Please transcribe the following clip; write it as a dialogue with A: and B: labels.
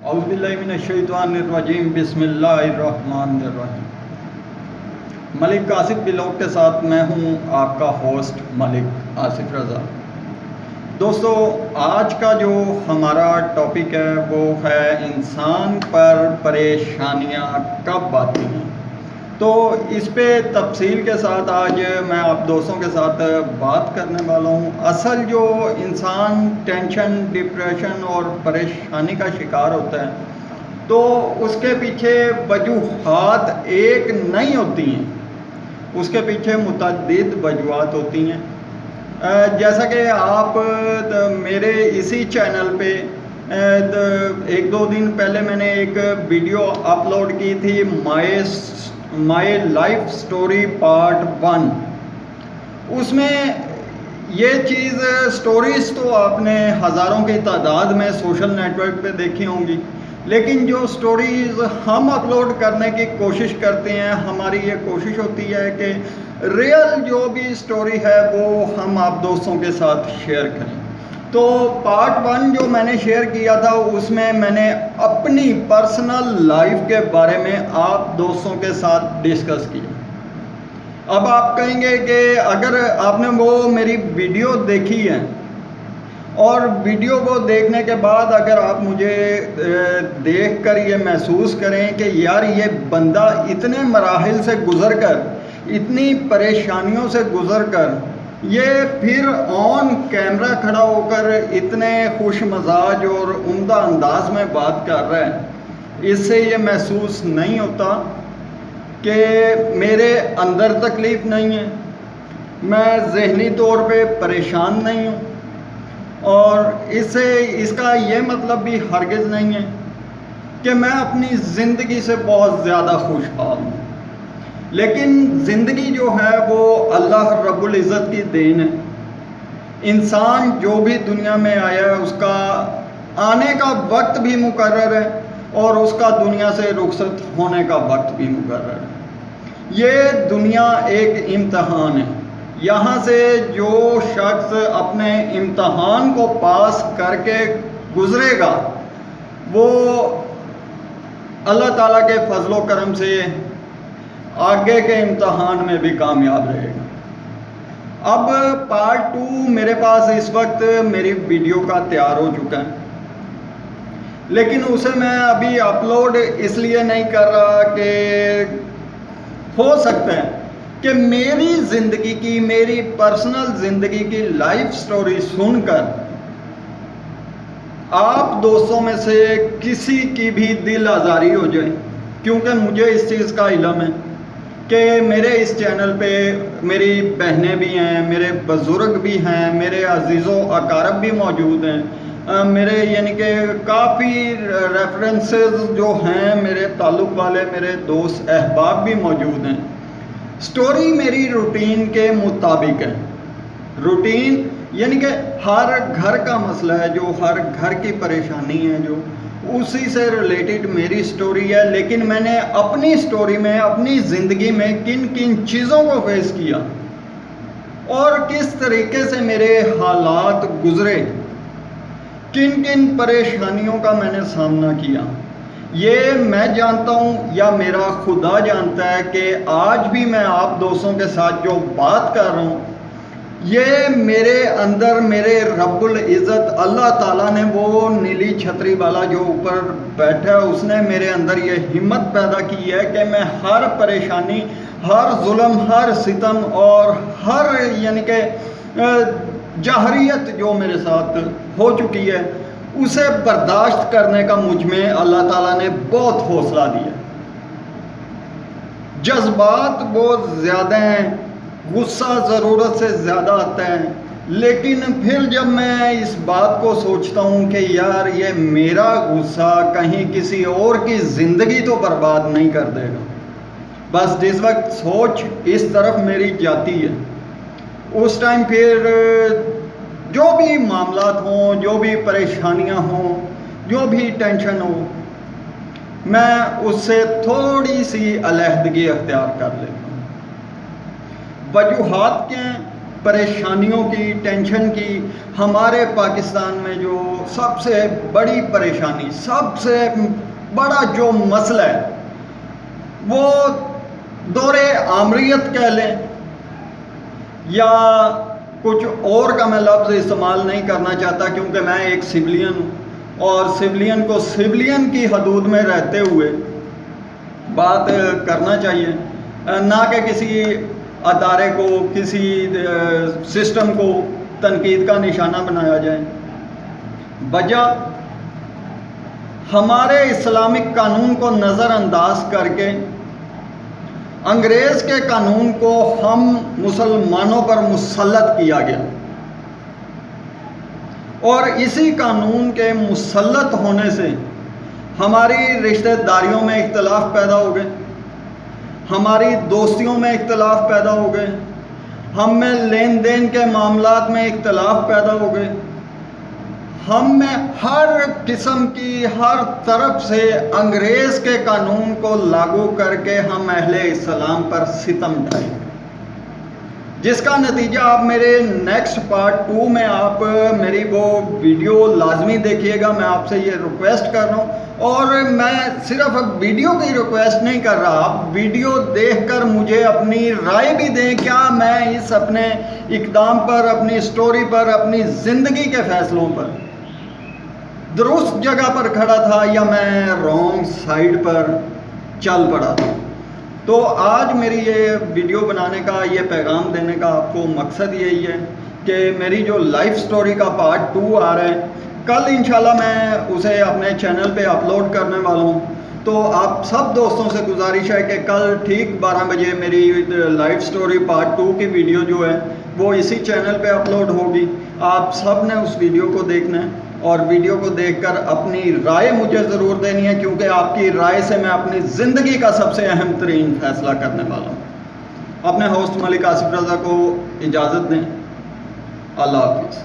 A: اعوذ باللہ من الشیطان الرجیم بسم اللہ الرحمن الرحیم۔ ملک آصف بلاگ کے ساتھ میں ہوں آپ کا ہوسٹ ملک آصف رضا۔ دوستو، آج کا جو ہمارا ٹاپک ہے وہ ہے انسان پر پریشانیاں کب آتی ہیں۔ تو اس پہ تفصیل کے ساتھ آج میں آپ دوستوں کے ساتھ بات کرنے والا ہوں۔ اصل جو انسان ٹینشن، ڈپریشن اور پریشانی کا شکار ہوتا ہے تو اس کے پیچھے وجوہات ایک نہیں ہوتی ہیں، اس کے پیچھے متعدد وجوہات ہوتی ہیں۔ جیسا کہ آپ میرے اسی چینل پہ ایک دو دن پہلے میں نے ایک ویڈیو اپلوڈ کی تھی، مائی لائف سٹوری پارٹ 1۔ اس میں یہ چیز سٹوریز تو آپ نے ہزاروں کی تعداد میں سوشل نیٹ ورک پہ دیکھی ہوں گی، لیکن جو سٹوریز ہم اپلوڈ کرنے کی کوشش کرتے ہیں، ہماری یہ کوشش ہوتی ہے کہ ریئل جو بھی سٹوری ہے وہ ہم آپ دوستوں کے ساتھ شیئر کریں۔ تو پارٹ 1 جو میں نے شیئر کیا تھا اس میں میں نے اپنی پرسنل لائف کے بارے میں آپ دوستوں کے ساتھ ڈسکس کیا۔ اب آپ کہیں گے کہ اگر آپ نے وہ میری ویڈیو دیکھی ہے اور ویڈیو کو دیکھنے کے بعد اگر آپ مجھے دیکھ کر یہ محسوس کریں کہ یار یہ بندہ اتنے مراحل سے گزر کر، اتنی پریشانیوں سے گزر کر، یہ پھر آن کیمرہ کھڑا ہو کر اتنے خوش مزاج اور عمدہ انداز میں بات کر رہا ہے، اس سے یہ محسوس نہیں ہوتا کہ میرے اندر تکلیف نہیں ہے، میں ذہنی طور پہ پریشان نہیں ہوں، اور اس کا یہ مطلب بھی ہرگز نہیں ہے کہ میں اپنی زندگی سے بہت زیادہ خوشحال ہوں۔ لیکن زندگی جو ہے وہ اللہ رب العزت کی دین ہے۔ انسان جو بھی دنیا میں آیا ہے اس کا آنے کا وقت بھی مقرر ہے اور اس کا دنیا سے رخصت ہونے کا وقت بھی مقرر ہے۔ یہ دنیا ایک امتحان ہے، یہاں سے جو شخص اپنے امتحان کو پاس کر کے گزرے گا وہ اللہ تعالیٰ کے فضل و کرم سے آگے کے امتحان میں بھی کامیاب رہے گا۔ اب پارٹ 2 میرے پاس اس وقت میری ویڈیو کا تیار ہو چکا ہے، لیکن اسے میں ابھی اپلوڈ اس لیے نہیں کر رہا کہ ہو سکتا ہے کہ میری زندگی کی، میری پرسنل زندگی کی لائف سٹوری سن کر آپ دوستوں میں سے کسی کی بھی دل آزاری ہو جائے، کیونکہ مجھے اس چیز کا علم ہے کہ میرے اس چینل پہ میری بہنیں بھی ہیں، میرے بزرگ بھی ہیں، میرے عزیز و اقارب بھی موجود ہیں، میرے یعنی کہ کافی ریفرنسز جو ہیں میرے تعلق والے، میرے دوست احباب بھی موجود ہیں۔ سٹوری میری روٹین کے مطابق ہے۔ روٹین یعنی کہ ہر گھر کا مسئلہ ہے، جو ہر گھر کی پریشانی ہے، جو اسی سے ریلیٹڈ میری سٹوری ہے، لیکن میں نے اپنی سٹوری میں، اپنی زندگی میں کن کن چیزوں کو فیس کیا اور کس طریقے سے میرے حالات گزرے، کن کن پریشانیوں کا میں نے سامنا کیا، یہ میں جانتا ہوں یا میرا خدا جانتا ہے کہ آج بھی میں آپ دوستوں کے ساتھ جو بات کر رہا ہوں یہ میرے اندر میرے رب العزت اللہ تعالیٰ نے، وہ نیلی چھتری والا جو اوپر بیٹھا ہے، اس نے میرے اندر یہ ہمت پیدا کی ہے کہ میں ہر پریشانی، ہر ظلم، ہر ستم اور ہر یعنی کہ جاہریت جو میرے ساتھ ہو چکی ہے اسے برداشت کرنے کا مجھ میں اللہ تعالیٰ نے بہت حوصلہ دیا۔ جذبات بہت زیادہ ہیں، غصہ ضرورت سے زیادہ آتا ہے، لیکن پھر جب میں اس بات کو سوچتا ہوں کہ یار یہ میرا غصہ کہیں کسی اور کی زندگی تو برباد نہیں کر دے گا، بس جس وقت سوچ اس طرف میری جاتی ہے اس ٹائم پھر جو بھی معاملات ہوں، جو بھی پریشانیاں ہوں، جو بھی ٹینشن ہو، میں اس سے تھوڑی سی علیحدگی اختیار کر لیتا ہوں۔ وجوہات کیا ہیں؟ پریشانیوں کی، ٹینشن کی، ہمارے پاکستان میں جو سب سے بڑی پریشانی، سب سے بڑا جو مسئلہ ہے وہ دور آمریت کہہ لیں یا کچھ اور کا میں لفظ استعمال نہیں کرنا چاہتا کیونکہ میں ایک سویلین ہوں، اور سویلین کو سویلین کی حدود میں رہتے ہوئے بات کرنا چاہیے، نہ کہ کسی ادارے کو، کسی سسٹم کو تنقید کا نشانہ بنایا جائے۔ وجہ ہمارے اسلامک قانون کو نظر انداز کر کے انگریز کے قانون کو ہم مسلمانوں پر مسلط کیا گیا، اور اسی قانون کے مسلط ہونے سے ہماری رشتہ داریوں میں اختلاف پیدا ہو گئے، ہماری دوستیوں میں اختلاف پیدا ہو گئے، ہم میں لین دین کے معاملات میں اختلاف پیدا ہو گئے، ہم میں ہر قسم کی، ہر طرف سے انگریز کے قانون کو لاگو کر کے ہم اہل اسلام پر ستم ڈھائے، جس کا نتیجہ آپ میرے نیکسٹ پارٹ 2 میں آپ میری وہ ویڈیو لازمی دیکھیے گا۔ میں آپ سے یہ ریکویسٹ کر رہا ہوں، اور میں صرف ویڈیو کی ریکویسٹ نہیں کر رہا، آپ ویڈیو دیکھ کر مجھے اپنی رائے بھی دیں، کیا میں اس اپنے اقدام پر، اپنی سٹوری پر، اپنی زندگی کے فیصلوں پر درست جگہ پر کھڑا تھا یا میں رانگ سائڈ پر چل پڑا تھا۔ تو آج میری یہ ویڈیو بنانے کا، یہ پیغام دینے کا آپ کو مقصد یہی ہے کہ میری جو لائف سٹوری کا پارٹ 2 آ رہا ہے، کل انشاءاللہ میں اسے اپنے چینل پہ اپلوڈ کرنے والا ہوں۔ تو آپ سب دوستوں سے گزارش ہے کہ کل ٹھیک 12 بجے میری لائف سٹوری پارٹ 2 کی ویڈیو جو ہے وہ اسی چینل پہ اپلوڈ ہوگی۔ آپ سب نے اس ویڈیو کو دیکھنا ہے، اور ویڈیو کو دیکھ کر اپنی رائے مجھے ضرور دینی ہے، کیونکہ آپ کی رائے سے میں اپنی زندگی کا سب سے اہم ترین فیصلہ کرنے والا ہوں۔ اپنے ہوسٹ ملک آصف رضا کو اجازت دیں۔ اللہ حافظ۔